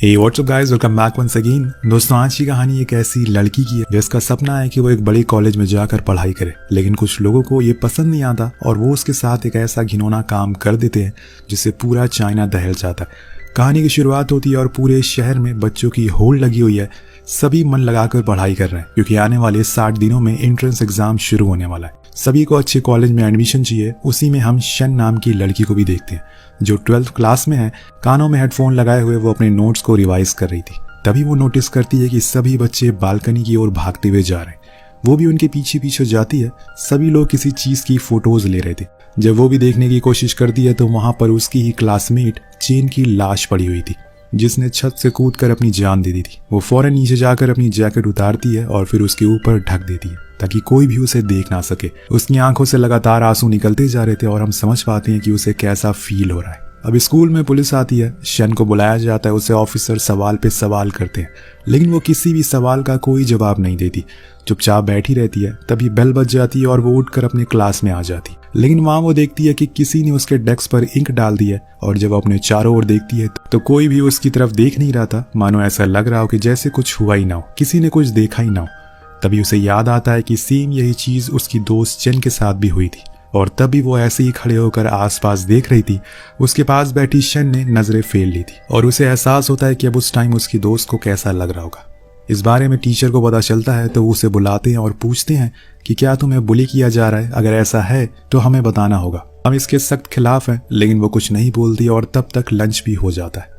हे what's up guys, welcome back once again. दोस्तों, आज की कहानी एक ऐसी लड़की की है जिसका सपना है कि वो एक बड़े कॉलेज में जाकर पढ़ाई करे, लेकिन कुछ लोगों को ये पसंद नहीं आता और वो उसके साथ एक ऐसा घिनौना काम कर देते हैं जिससे पूरा चाइना दहल जाता है। कहानी की शुरुआत होती है और पूरे शहर में बच्चों की होड़ लगी हुई है। सभी मन लगाकर पढ़ाई कर रहे हैं क्योंकि आने वाले 60 दिनों में एंट्रेंस एग्जाम शुरू होने वाला है। सभी को अच्छे कॉलेज में एडमिशन चाहिए। उसी में हम शन नाम की लड़की को भी देखते हैं जो 12th क्लास में है। कानों में हेडफोन लगाए हुए वो अपने नोट्स को रिवाइज कर रही थी। तभी वो नोटिस करती है कि सभी बच्चे बालकनी की ओर भागते हुए जा रहे हैं। वो भी उनके पीछे पीछे जाती है। सभी लोग किसी चीज की फोटोज ले रहे थे। जब वो भी देखने की कोशिश करती है तो वहां पर उसकी ही क्लासमेट चेन की लाश पड़ी हुई थी जिसने छत से कूदकर अपनी जान दे दी थी। वो फौरन नीचे जाकर अपनी जैकेट उतारती है और फिर उसके ऊपर ढक देती है ताकि कोई भी उसे देख ना सके। उसकी आंखों से लगातार आंसू निकलते जा रहे थे और हम समझ पाते हैं कि उसे कैसा फील हो रहा है। अब स्कूल में पुलिस आती है। शन को बुलाया जाता है। उसे ऑफिसर सवाल पे सवाल करते हैं लेकिन वो किसी भी सवाल का कोई जवाब नहीं देती, चुपचाप बैठी रहती है। तभी बेल बज जाती है और वो उठकर अपने क्लास में आ जाती, लेकिन वहां वो देखती है कि किसी ने उसके डेस्क पर इंक डाल दी है और जब अपने चारों ओर देखती है तो कोई भी उसकी तरफ देख नहीं रहा था। मानो ऐसा लग रहा हो कि जैसे कुछ हुआ ही ना हो, किसी ने कुछ देखा ही ना हो। तभी उसे याद आता है कि सेम यही चीज उसकी दोस्त चेन के साथ भी हुई थी और तभी वो ऐसे ही खड़े होकर आसपास देख रही थी। उसके पास बैठी शन ने नजरें फेर ली थी और उसे एहसास होता है कि अब उस टाइम उसकी दोस्त को कैसा लग रहा होगा। इस बारे में टीचर को पता चलता है तो उसे बुलाते हैं और पूछते हैं कि क्या तुम्हें बुली किया जा रहा है? अगर ऐसा है तो हमें बताना होगा। हम इसके सख्त खिलाफ हैं, लेकिन वो कुछ नहीं बोलती और तब तक लंच भी हो जाता है।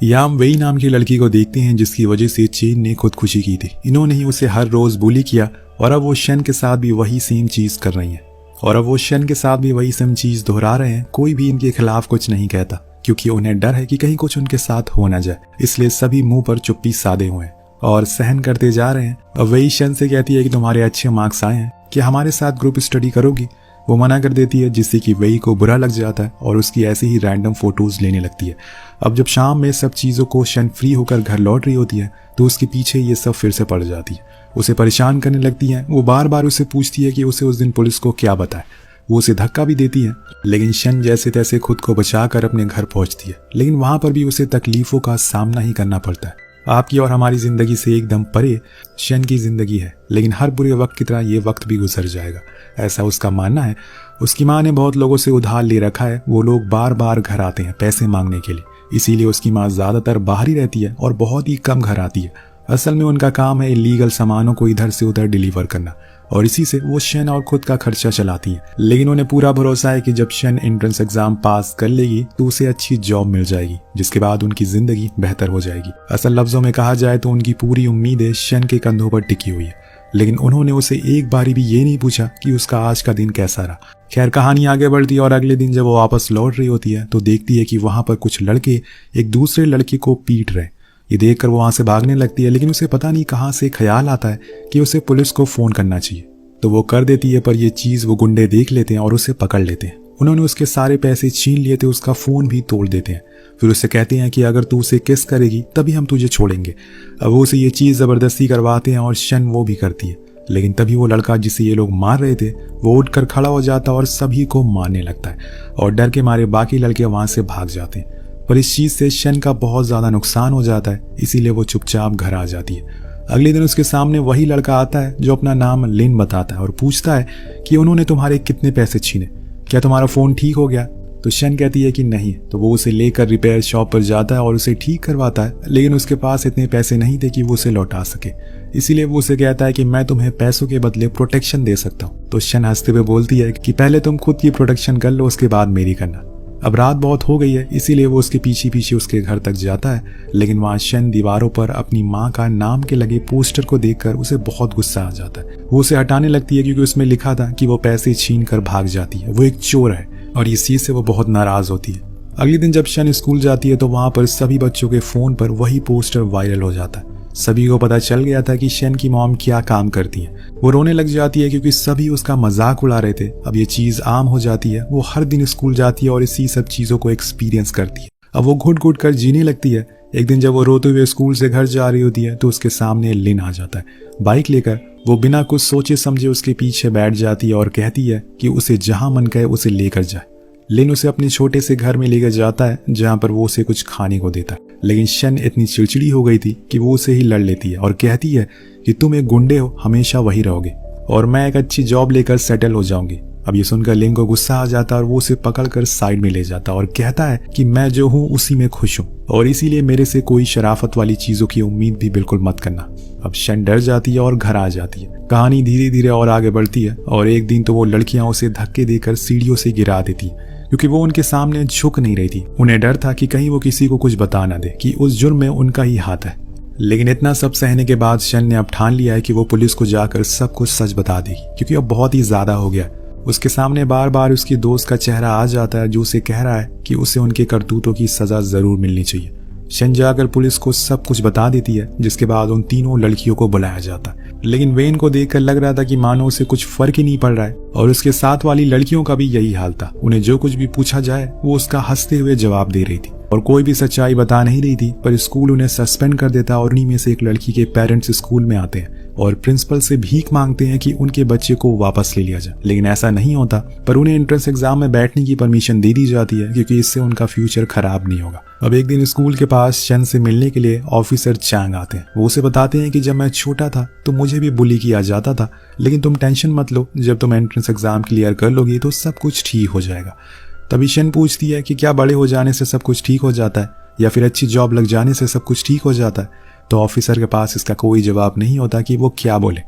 यहाँ हम वही नाम की लड़की को देखते हैं जिसकी वजह से चेन ने खुदकुशी की थी। इन्होंने ही उसे हर रोज बुली किया और अब वो शन के साथ भी वही सेम चीज कर रही हैं और अब वो शन के साथ भी वही सेम चीज दोहरा रहे हैं। कोई भी इनके खिलाफ कुछ नहीं कहता क्योंकि उन्हें डर है कि कहीं कुछ उनके साथ हो न जाए, इसलिए सभी मुंह पर चुप्पी साधे हुए हैं और सहन करते जा रहे हैं। अब वही शन से कहती है कि तुम्हारे अच्छे मार्क्स आए हैं, कि हमारे साथ ग्रुप स्टडी करोगी? वो मना कर देती है जिससे कि वही को बुरा लग जाता है और उसकी ऐसे ही रैंडम फोटोज लेने लगती है। अब जब शाम में सब चीज़ों को शन फ्री होकर घर लौट रही होती है तो उसके पीछे ये सब फिर से पड़ जाती है। उसे परेशान करने लगती है। वो बार बार उसे पूछती है कि उसे उस दिन पुलिस को क्या बताए। वो उसे धक्का भी देती है लेकिन शन जैसे तैसे खुद को बचाकर अपने घर पहुंचती है, लेकिन वहां पर भी उसे तकलीफों का सामना ही करना पड़ता है। आपकी और हमारी जिंदगी से एकदम परे शन की जिंदगी है, लेकिन हर बुरे वक्त की तरह ये वक्त भी गुजर जाएगा, ऐसा उसका मानना है। उसकी माँ ने बहुत लोगों से उधार ले रखा है। वो लोग बार बार घर आते हैं पैसे मांगने के लिए, इसीलिए उसकी माँ ज्यादातर बाहर ही रहती है और बहुत ही कम घर आती है। असल में उनका काम है इलीगल सामानों को इधर से उधर डिलीवर करना और इसी से वो शन और खुद का खर्चा चलाती है। लेकिन उन्हें पूरा भरोसा है कि जब शन एंट्रेंस एग्जाम पास कर लेगी तो उसे अच्छी जॉब मिल जाएगी, जिसके बाद उनकी जिंदगी बेहतर हो जाएगी। असल लफ्जों में कहा जाए तो उनकी पूरी उम्मीदें शन के कंधों पर टिकी हुई है, लेकिन उन्होंने उसे एक बारी भी ये नहीं पूछा कि उसका आज का दिन कैसा रहा। खैर, कहानी आगे बढ़ती है और अगले दिन जब वो वापस लौट रही होती है तो देखती है कि वहां पर कुछ लड़के एक दूसरे लड़के को पीट रहे। ये देखकर वो वहां से भागने लगती है, लेकिन उसे पता नहीं कहां से ख्याल आता है कि उसे पुलिस को फोन करना चाहिए, तो वो कर देती है। पर ये चीज वो गुंडे देख लेते हैं और उसे पकड़ लेते हैं। उन्होंने उसके सारे पैसे छीन लिए थे, उसका फोन भी तोड़ देते हैं। फिर उसे कहते हैं कि अगर तू उसे किस करेगी तभी हम तुझे छोड़ेंगे। अब वो उसे ये चीज जबरदस्ती करवाते हैं और शन वो भी करती है, लेकिन तभी वो लड़का जिसे ये लोग मार रहे थे वो उठकर खड़ा हो जाता है और सभी को मारने लगता है और डर के मारे बाकी लड़के वहां से भाग जाते हैं। पर इस चीज से शन का बहुत ज्यादा नुकसान हो जाता है, इसीलिए वो चुपचाप घर आ जाती है। अगले दिन उसके सामने वही लड़का आता है जो अपना नाम लिन बताता है और पूछता है कि उन्होंने तुम्हारे कितने पैसे छीने, क्या तुम्हारा फोन ठीक हो गया? तो शन कहती है कि नहीं। तो वो उसे लेकर रिपेयर शॉप पर जाता है और उसे ठीक करवाता है, लेकिन उसके पास इतने पैसे नहीं थे कि वो उसे लौटा सके, इसीलिए वो उसे कहता है कि मैं तुम्हें पैसों के बदले प्रोटेक्शन दे सकता हूँ। तो शन हंसते हुए बोलती है कि पहले तुम खुद की प्रोटेक्शन कर लो, उसके बाद मेरी करना। अब रात बहुत हो गई है, इसीलिए वो उसके पीछे पीछे उसके घर तक जाता है, लेकिन वहां शन दीवारों पर अपनी माँ का नाम के लगे पोस्टर को देखकर उसे बहुत गुस्सा आ जाता है। वो उसे हटाने लगती है क्योंकि उसमें लिखा था कि वो पैसे छीन कर भाग जाती है, वो एक चोर है, और इस चीज से वो बहुत नाराज होती है। अगले दिन जब शन स्कूल जाती है तो वहां पर सभी बच्चों के फोन पर वही पोस्टर वायरल हो जाता है। सभी को पता चल गया था कि शन की मॉम क्या काम करती है। वो रोने लग जाती है क्योंकि सभी उसका मजाक उड़ा रहे थे। अब ये चीज आम हो जाती है। वो हर दिन स्कूल जाती है और इसी सब चीजों को एक्सपीरियंस करती है। अब वो घुट घुट कर जीने लगती है। एक दिन जब वो रोते हुए स्कूल से घर जा रही होती है तो उसके सामने लिन आ जाता है बाइक लेकर। वो बिना कुछ सोचे समझे उसके पीछे बैठ जाती है और कहती है कि उसे जहां मन कहे उसे लेकर जाए। लिन उसे अपने छोटे से घर में लेकर जाता है जहां पर वो उसे कुछ खाने को देता है। लेकिन शन इतनी चिड़चिड़ी हो गई थी कि वो उसे ही लड़ लेती है और कहती है कि तुम एक गुंडे हो, हमेशा वही रहोगे और मैं एक अच्छी जॉब लेकर सेटल हो जाऊंगी। अब ये सुनकर लिन को गुस्सा आ जाता है और वो उसे पकड़कर साइड में ले जाता और कहता है कि मैं जो हूँ उसी में खुश हूँ और इसीलिए मेरे से कोई शराफत वाली चीजों की उम्मीद भी बिल्कुल मत करना। अब शन डर जाती है और घर आ जाती है। कहानी धीरे धीरे और आगे बढ़ती है और एक दिन तो वो लड़कियां उसे धक्के देकर सीढ़ियों से गिरा देती क्योंकि वो उनके सामने झुक नहीं रही थी। उन्हें डर था कि कहीं वो किसी को कुछ बता ना दे कि उस जुर्म में उनका ही हाथ है। लेकिन इतना सब सहने के बाद शन ने अब ठान लिया है कि वो पुलिस को जाकर सब कुछ सच बता देगी क्योंकि अब बहुत ही ज्यादा हो गया। उसके सामने बार बार उसकी दोस्त का चेहरा आ जाता है जो उसे कह रहा है कि उसे उनके करतूतों की सजा जरूर मिलनी चाहिए। शन जाकर पुलिस को सब कुछ बता देती है, जिसके बाद उन तीनों लड़कियों को बुलाया जाता है। लेकिन वेन को देखकर लग रहा था कि मानो उसे कुछ फर्क ही नहीं पड़ रहा है और उसके साथ वाली लड़कियों का भी यही हाल था। उन्हें जो कुछ भी पूछा जाए वो उसका हंसते हुए जवाब दे रही थी और कोई भी सच्चाई बता नहीं रही थी। पर स्कूल उन्हें सस्पेंड कर देता और उन्हीं में से एक लड़की के पेरेंट्स स्कूल में आते हैं और प्रिंसिपल से भीख मांगते हैं कि उनके बच्चे को वापस ले लिया जाए। लेकिन ऐसा नहीं होता, पर उन्हें एंट्रेंस एग्जाम में बैठने की परमिशन दे दी जाती है क्योंकि इससे उनका फ्यूचर खराब नहीं होगा। अब एक दिन स्कूल के पास शन से मिलने के लिए ऑफिसर चैंग आते हैं। वो उसे बताते हैं कि जब मैं छोटा था तो मुझे भी बुली किया जाता था, लेकिन तुम टेंशन मत लो, जब तुम एंट्रेंस एग्जाम क्लियर कर लोगी तो सब कुछ ठीक हो जाएगा। तभी शन पूछती है कि क्या बड़े हो जाने से सब कुछ ठीक हो जाता है या फिर अच्छी जॉब लग जाने से सब कुछ ठीक हो जाता है। तो ऑफिसर के पास इसका कोई जवाब नहीं होता कि वो क्या बोले।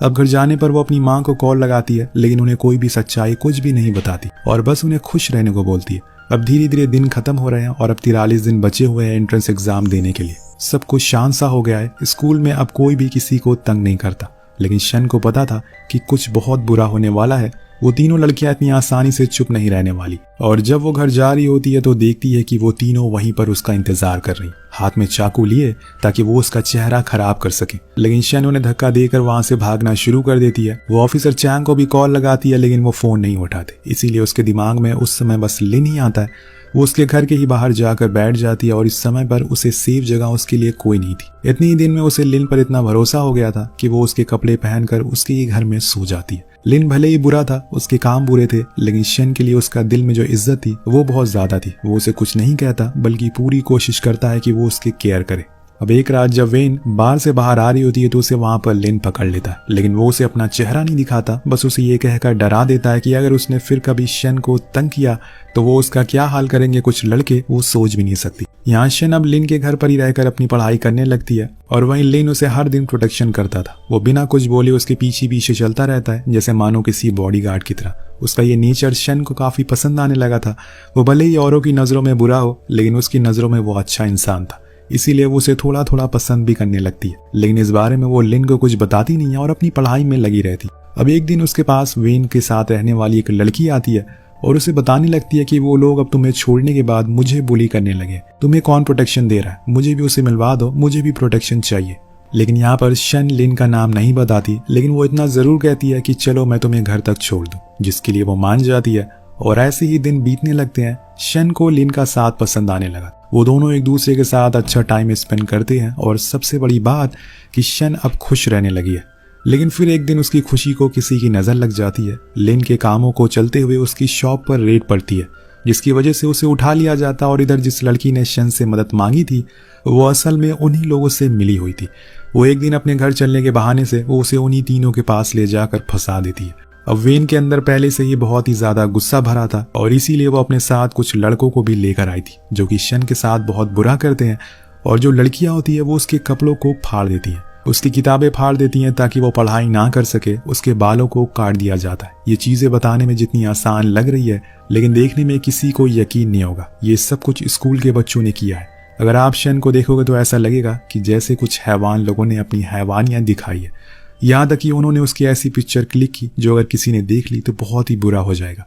अब घर जाने पर वो अपनी माँ को कॉल लगाती है, लेकिन उन्हें कोई भी सच्चाई कुछ भी नहीं बताती और बस उन्हें खुश रहने को बोलती है। अब धीरे धीरे दिन खत्म हो रहे हैं और अब 43 दिन बचे हुए हैं एंट्रेंस एग्जाम देने के लिए। सब कुछ शांत सा हो गया है। स्कूल में अब कोई भी किसी को तंग नहीं करता, लेकिन शन को पता था कि कुछ बहुत बुरा होने वाला है। वो तीनों लड़कियां इतनी आसानी से चुप नहीं रहने वाली और जब वो घर जा रही होती है तो देखती है कि वो तीनों वहीं पर उसका इंतजार कर रही, हाथ में चाकू लिए ताकि वो उसका चेहरा खराब कर सके। लेकिन शन उन्हें धक्का देकर वहां से भागना शुरू कर देती है। वो ऑफिसर चैंग को भी कॉल लगाती है, लेकिन वो फोन नहीं उठाते। इसीलिए उसके दिमाग में उस समय बस लिन ही आता है। वो उसके घर के ही बाहर जाकर बैठ जाती है और इस समय पर उसे सेफ जगह उसके लिए कोई नहीं थी। इतने ही दिन में उसे लिन पर इतना भरोसा हो गया था कि वो उसके कपड़े पहनकर उसके ही घर में सो जाती है। लिन भले ही बुरा था, उसके काम बुरे थे, लेकिन शन के लिए उसका दिल में जो इज्जत थी वो बहुत ज्यादा थी। वो उसे कुछ नहीं कहता, बल्कि पूरी कोशिश करता है कि वो उसकी केयर करे। अब एक रात जब वेन बार से बाहर आ रही होती है तो उसे वहां पर लिन पकड़ लेता है, लेकिन वो उसे अपना चेहरा नहीं दिखाता, बस उसे ये कहकर डरा देता है कि अगर उसने फिर कभी शन को तंग किया तो वो उसका क्या हाल करेंगे कुछ लड़के, वो सोच भी नहीं सकती। यहाँ शन अब लिन के घर पर ही रहकर अपनी पढ़ाई करने लगती है और वहीं लिन उसे हर दिन प्रोटेक्शन करता था। वो बिना कुछ बोले उसके पीछे पीछे चलता रहता है, जैसे मानो किसी बॉडीगार्ड की तरह। उसका ये नेचर शन को काफी पसंद आने लगा था। वो भले ही औरों की नजरों में बुरा हो, लेकिन उसकी नजरों में वो अच्छा इंसान था, इसीलिए वो उसे थोड़ा थोड़ा पसंद भी करने लगती है। लेकिन इस बारे में वो लिन को कुछ बताती नहीं है और अपनी पढ़ाई में लगी रहती। अब एक दिन उसके पास वेन के साथ रहने वाली एक लड़की आती है और उसे बताने लगती है कि वो लोग अब तुम्हें छोड़ने के बाद मुझे बुली करने लगे। तुम्हें कौन प्रोटेक्शन दे रहा है, मुझे भी उसे मिलवा दो, मुझे भी प्रोटेक्शन चाहिए। लेकिन यहाँ पर शन लिन का नाम नहीं बताती, लेकिन वो इतना जरूर कहती है कि चलो मैं तुम्हें घर तक छोड़ दूं, जिसके लिए वो मान जाती है। और ऐसे ही दिन बीतने लगते हैं। शन को लिन का साथ पसंद आने लगा। वो दोनों एक दूसरे के साथ अच्छा टाइम स्पेंड करते हैं और सबसे बड़ी बात कि शन अब खुश रहने लगी है। लेकिन फिर एक दिन उसकी खुशी को किसी की नजर लग जाती है। लिन के कामों को चलते हुए उसकी शॉप पर रेड पड़ती है, जिसकी वजह से उसे उठा लिया जाता। और इधर जिस लड़की ने शन से मदद मांगी थी वो असल में उन्हीं लोगों से मिली हुई थी। वो एक दिन अपने घर चलने के बहाने से वो उसे उन्हीं तीनों के पास ले जाकर फंसा देती है। अब वेन के अंदर पहले से ही बहुत ही ज्यादा गुस्सा भरा था और इसीलिए वो अपने साथ कुछ लड़कों को भी लेकर आई थी जो कि शन के साथ बहुत बुरा करते हैं। और जो लड़कियां होती है वो उसके कपड़ों को फाड़ देती हैं, उसकी किताबें फाड़ देती हैं ताकि वो पढ़ाई ना कर सके। उसके बालों को काट दिया जाता है। ये चीजें बताने में जितनी आसान लग रही है, लेकिन देखने में किसी को यकीन नहीं होगा। ये सब कुछ स्कूल के बच्चों ने किया है। अगर आप शन को देखोगे तो ऐसा लगेगा कि जैसे कुछ हैवान लोगों ने अपनी हैवानियां दिखाई है। यहाँ तक कि उन्होंने उसकी ऐसी पिक्चर क्लिक की जो अगर किसी ने देख ली तो बहुत ही बुरा हो जाएगा।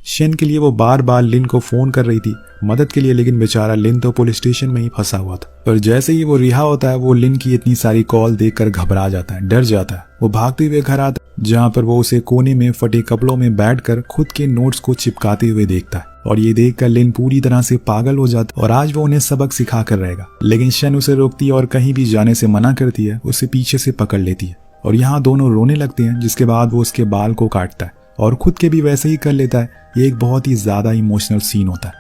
शन के लिए वो बार बार लिन को फोन कर रही थी मदद के लिए, लेकिन बेचारा लिन तो पुलिस स्टेशन में ही फंसा हुआ था। पर जैसे ही वो रिहा होता है वो लिन की इतनी सारी कॉल देखकर घबरा जाता है, डर जाता है। वो भागते हुए घर आता है जहाँ पर वो उसे कोने में फटे कपड़ों में बैठकर खुद के नोट्स को चिपकाते हुए देखता है। और ये देखकर लिन पूरी तरह से पागल हो जाता और आज वो उन्हें सबक सिखा कर रहेगा। लेकिन शन उसे रोकती है और कहीं भी जाने से मना करती है, उसे पीछे से पकड़ लेती है और यहाँ दोनों रोने लगते हैं। जिसके बाद वो उसके बाल को काटता है और खुद के भी वैसे ही कर लेता है। ये एक बहुत ही ज्यादा इमोशनल सीन होता है।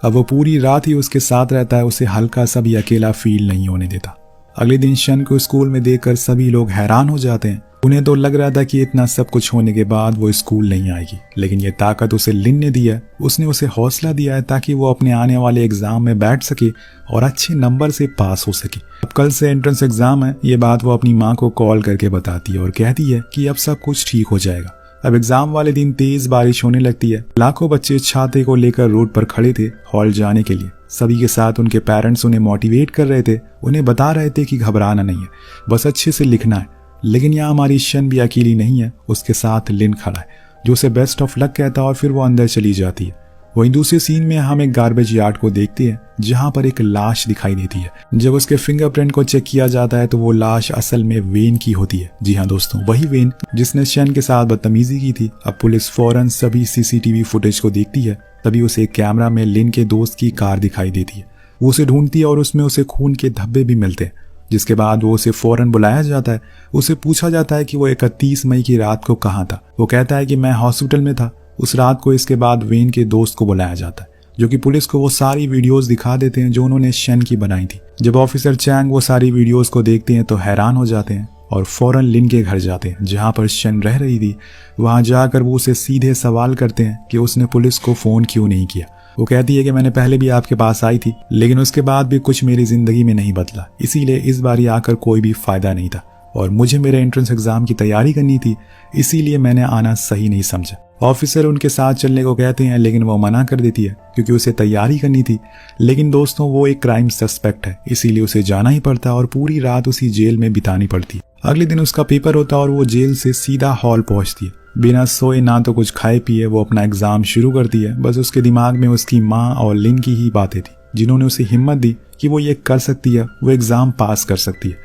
अब वो पूरी रात ही उसके साथ रहता है, उसे हल्का सा भी अकेला फील नहीं होने देता। अगले दिन शन को स्कूल में देखकर सभी लोग हैरान हो जाते हैं। उन्हें तो लग रहा था कि इतना सब कुछ होने के बाद वो स्कूल नहीं आएगी, लेकिन ये ताकत उसे लिन ने दी है। उसने उसे हौसला दिया है ताकि वो अपने आने वाले एग्जाम में बैठ सके और अच्छे नंबर से पास हो सके। अब कल से एंट्रेंस एग्जाम है, ये बात वो अपनी माँ को कॉल करके बताती है और कहती है कि अब सब कुछ ठीक हो जाएगा। अब एग्जाम वाले दिन तेज बारिश होने लगती है। लाखों बच्चे छाते को लेकर रोड पर खड़े थे हॉल जाने के लिए। सभी के साथ उनके पेरेंट्स उन्हें मोटिवेट कर रहे थे, उन्हें बता रहे थे कि घबराना नहीं है, बस अच्छे से लिखना है। लेकिन यहाँ हमारी शन भी अकेली नहीं है, उसके साथ लिन खड़ा है जो उसे बेस्ट ऑफ लक कहता है और फिर वो अंदर चली जाती है। वहीं दूसरे सीन में हम एक गार्बेज यार्ड को देखते हैं जहां पर एक लाश दिखाई देती है। जब उसके फिंगरप्रिंट को चेक किया जाता है तो वो लाश असल में वेन की होती है। जी हाँ दोस्तों, वही वेन जिसने शन के साथ बदतमीजी की थी। अब पुलिस फौरन सभी सीसीटीवी फुटेज को देखती है, तभी उसे एक कैमरा में लिन के दोस्त की कार दिखाई देती है। वो उसे ढूंढती है और उसमें उसे खून के धब्बे भी मिलते हैं, जिसके बाद वो उसे फौरन बुलाया जाता है। उसे पूछा जाता है कि वो 31 मई की रात को कहाँ था। वो कहता है कि मैं हॉस्पिटल में था उस रात को। इसके बाद वेन के दोस्त को बुलाया जाता है जो कि पुलिस को वो सारी वीडियोस दिखा देते हैं जो उन्होंने शन की बनाई थी। जब ऑफिसर चैंग वो सारी वीडियोस को देखते हैं तो हैरान हो जाते हैं और फौरन लिन के घर जाते हैं जहां पर शन रह रही थी। वहां जाकर वो उसे सीधे सवाल करते हैं कि उसने पुलिस को फोन क्यों नहीं किया। वो कहती है कि मैंने पहले भी आपके पास आई थी, लेकिन उसके बाद भी कुछ मेरी जिंदगी में नहीं बदला, इसीलिए इस बार आकर कोई भी फायदा नहीं था और मुझे मेरे एंट्रेंस एग्जाम की तैयारी करनी थी, इसीलिए मैंने आना सही नहीं समझा। ऑफिसर उनके साथ चलने को कहते हैं लेकिन वो मना कर देती है क्योंकि उसे तैयारी करनी थी। लेकिन दोस्तों वो एक क्राइम सस्पेक्ट है, इसीलिए उसे जाना ही पड़ता और पूरी रात उसी जेल में बितानी पड़ती। अगले दिन उसका पेपर होता और वो जेल से सीधा हॉल पहुंचती है। बिना सोए ना तो कुछ खाए पिए वो अपना एग्जाम शुरू करती है। बस उसके दिमाग में उसकी माँ और लिन की ही बातें थी जिन्होंने उसे हिम्मत दी कि वो ये कर सकती है, वो एग्जाम पास कर सकती है।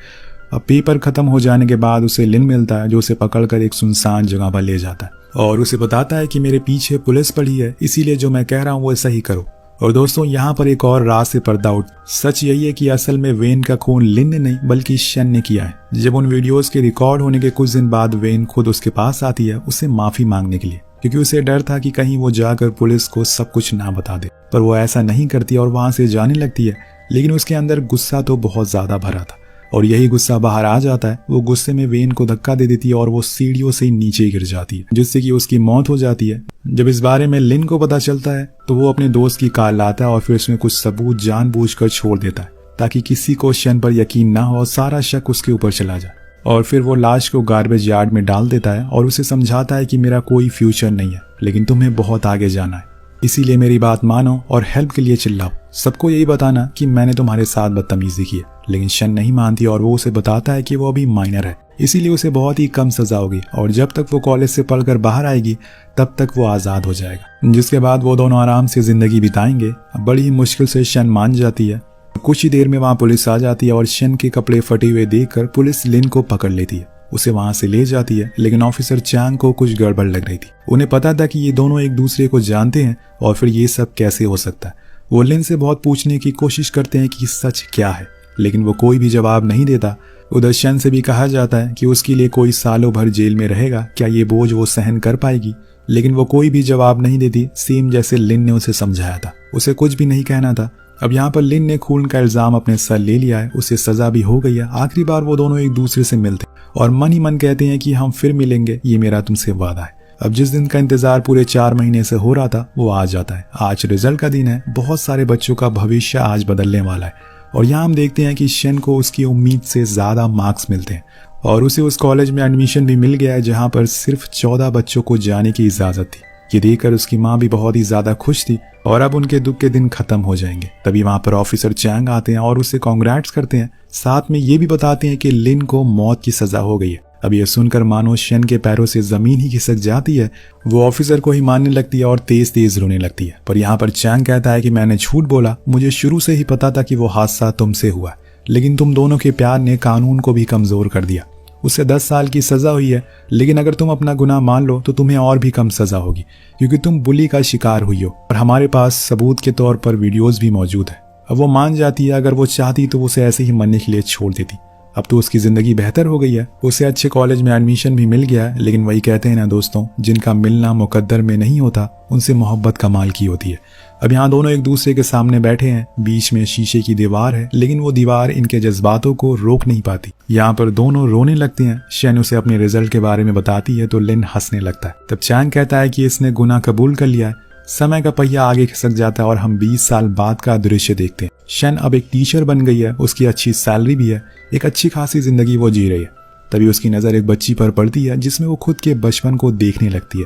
अब पेपर खत्म हो जाने के बाद उसे लिन मिलता है जो उसे पकड़कर एक सुनसान जगह पर ले जाता है और उसे बताता है कि मेरे पीछे पुलिस पड़ी है, इसीलिए जो मैं कह रहा हूँ वो ऐसा ही करो। और दोस्तों यहाँ पर एक और राज से पर्दा उठ। सच यही है कि असल में वेन का खून लिन ने नहीं बल्कि शन ने किया है। जब उन वीडियोस के रिकॉर्ड होने के कुछ दिन बाद वेन खुद उसके पास आती है उसे माफी मांगने के लिए, क्योंकि उसे डर था कि कहीं वो जाकर पुलिस को सब कुछ ना बता दे। पर वो ऐसा नहीं करती और वहां से जाने लगती है। लेकिन उसके अंदर गुस्सा तो बहुत ज्यादा भरा था और यही गुस्सा बाहर आ जाता है। वो गुस्से में वेन को धक्का दे देती है और वो सीढ़ियों से नीचे गिर जाती है, जिससे कि उसकी मौत हो जाती है। जब इस बारे में लिन को पता चलता है तो वो अपने दोस्त की कार लाता है और फिर उसमें कुछ सबूत जानबूझकर छोड़ देता है ताकि किसी को शन पर यकीन ना हो और सारा शक उसके ऊपर चला जाए। और फिर वो लाश को गार्बेज यार्ड में डाल देता है और उसे समझाता है कि मेरा कोई फ्यूचर नहीं है, लेकिन तुम्हें बहुत आगे जाना है, इसीलिए मेरी बात मानो और हेल्प के लिए चिल्लाओ। सबको यही बताना कि मैंने तुम्हारे साथ बदतमीजी की है। लेकिन शन नहीं मानती और वो उसे बताता है कि वो अभी माइनर है, इसीलिए उसे बहुत ही कम सजा होगी और जब तक वो कॉलेज से पढ़कर बाहर आएगी तब तक वो आजाद हो जाएगा, जिसके बाद वो दोनों आराम से जिंदगी बिताएंगे। बड़ी ही मुश्किल से शन मान जाती है। कुछ ही देर में वहाँ पुलिस आ जाती है और शन के कपड़े फटे हुए देखकर पुलिस लिन को पकड़ लेती है, उसे वहां से ले जाती है। लेकिन ऑफिसर चैंग को कुछ गड़बड़ लग रही थी। उन्हें पता था कि ये दोनों एक दूसरे को जानते हैं और फिर ये सब कैसे हो सकता है। वो लिन से बहुत पूछने की कोशिश करते हैं कि सच क्या है, लेकिन वो कोई भी जवाब नहीं देता। उधर शन से भी कहा जाता है कि उसके लिए कोई सालों भर जेल में रहेगा, क्या ये बोझ वो सहन कर पाएगी, लेकिन वो कोई भी जवाब नहीं देती, सेम जैसे लिन ने उसे समझाया था। उसे कुछ भी नहीं कहना था। अब यहाँ पर लिन ने खून का इल्जाम अपने सर ले लिया है, उसे सजा भी हो गई है। आखिरी बार वो दोनों एक दूसरे से मिलते और मन ही मन कहते हैं कि हम फिर मिलेंगे, ये मेरा तुमसे वादा है। अब जिस दिन का इंतजार पूरे 4 महीने से हो रहा था वो आ जाता है। आज रिजल्ट का दिन है, बहुत सारे बच्चों का भविष्य आज बदलने वाला है और यहाँ हम देखते हैं कि शन को उसकी उम्मीद से ज्यादा मार्क्स मिलते हैं और उसे उस कॉलेज में एडमिशन भी मिल गया है जहाँ पर सिर्फ 14 बच्चों को जाने की इजाजत थी। ये देखकर उसकी माँ भी बहुत ही ज्यादा खुश थी और अब उनके दुख के दिन खत्म हो जाएंगे। तभी वहां पर ऑफिसर चैंग आते हैं और उसे कांग्रेट्स करते हैं, साथ में ये भी बताते हैं कि लिन को मौत की सजा हो गई है। अब ये सुनकर मानो शन के पैरों से जमीन ही खिसक जाती है। वो ऑफिसर को ही मानने लगती है और तेज तेज रोने लगती है। पर यहाँ पर चैंग कहता है कि मैंने झूठ बोला, मुझे शुरू से ही पता था कि वो हादसा तुमसे हुआ, लेकिन तुम दोनों के प्यार ने कानून को भी कमजोर कर दिया। उसे 10 साल की सजा हुई है, लेकिन अगर तुम अपना गुनाह मान लो तो तुम्हें और भी कम सजा होगी क्योंकि तुम बुली का शिकार हुई हो और हमारे पास सबूत के तौर पर वीडियोस भी मौजूद है। अब वो मान जाती है। अगर वो चाहती तो उसे ऐसे ही मरने के लिए छोड़ देती। अब तो उसकी जिंदगी बेहतर हो गई है, उसे अच्छे कॉलेज में एडमिशन भी मिल गया है। लेकिन वही कहते हैं ना दोस्तों, जिनका मिलना मुकद्दर में नहीं होता उनसे मोहब्बत कमाल की होती है। अब यहाँ दोनों एक दूसरे के सामने बैठे हैं, बीच में शीशे की दीवार है, लेकिन वो दीवार इनके जज्बातों को रोक नहीं पाती। यहाँ पर दोनों रोने लगते हैं। शन उसे अपने रिजल्ट के बारे में बताती है तो लिन हंसने लगता है। तब चैंग कहता है कि इसने गुनाह कबूल कर लिया है। समय का पहिया आगे खिसक जाता है और हम 20 साल बाद का दृश्य देखते हैं। शन अब एक टीचर बन गई है, उसकी अच्छी सैलरी भी है, एक अच्छी खासी जिंदगी वो जी रही है। तभी उसकी नज़र एक बच्ची पर पड़ती है जिसमें वो खुद के बचपन को देखने लगती है।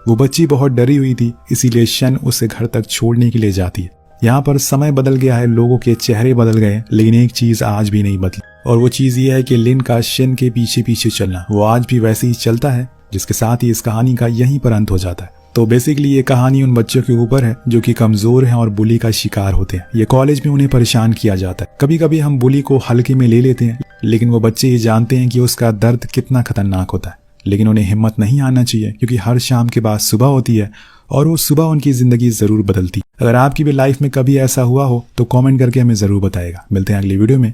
वो बच्ची बहुत डरी हुई थी, इसीलिए शन उसे घर तक छोड़ने के लिए जाती है। यहाँ पर समय बदल गया है, लोगों के चेहरे बदल गए, लेकिन एक चीज आज भी नहीं बदली, और वो चीज ये है कि लिन का शन के पीछे पीछे चलना वो आज भी वैसे ही चलता है, जिसके साथ ही इस कहानी का यहीं पर अंत हो जाता है। तो बेसिकली ये कहानी उन बच्चों के ऊपर है जो कि कमजोर हैं और बुली का शिकार होते हैं। ये कॉलेज में उन्हें परेशान किया जाता है। कभी कभी हम बुली को हल्के में ले लेते हैं, लेकिन वो बच्चे ये जानते हैं कि उसका दर्द कितना खतरनाक होता है। लेकिन उन्हें हिम्मत नहीं आना चाहिए, क्योंकि हर शाम के बाद सुबह होती है और वो सुबह उनकी जिंदगी जरूर बदलती है। अगर आपकी भी लाइफ में कभी ऐसा हुआ हो तो कमेंट करके हमें जरूर बताएगा। मिलते हैं अगली वीडियो में।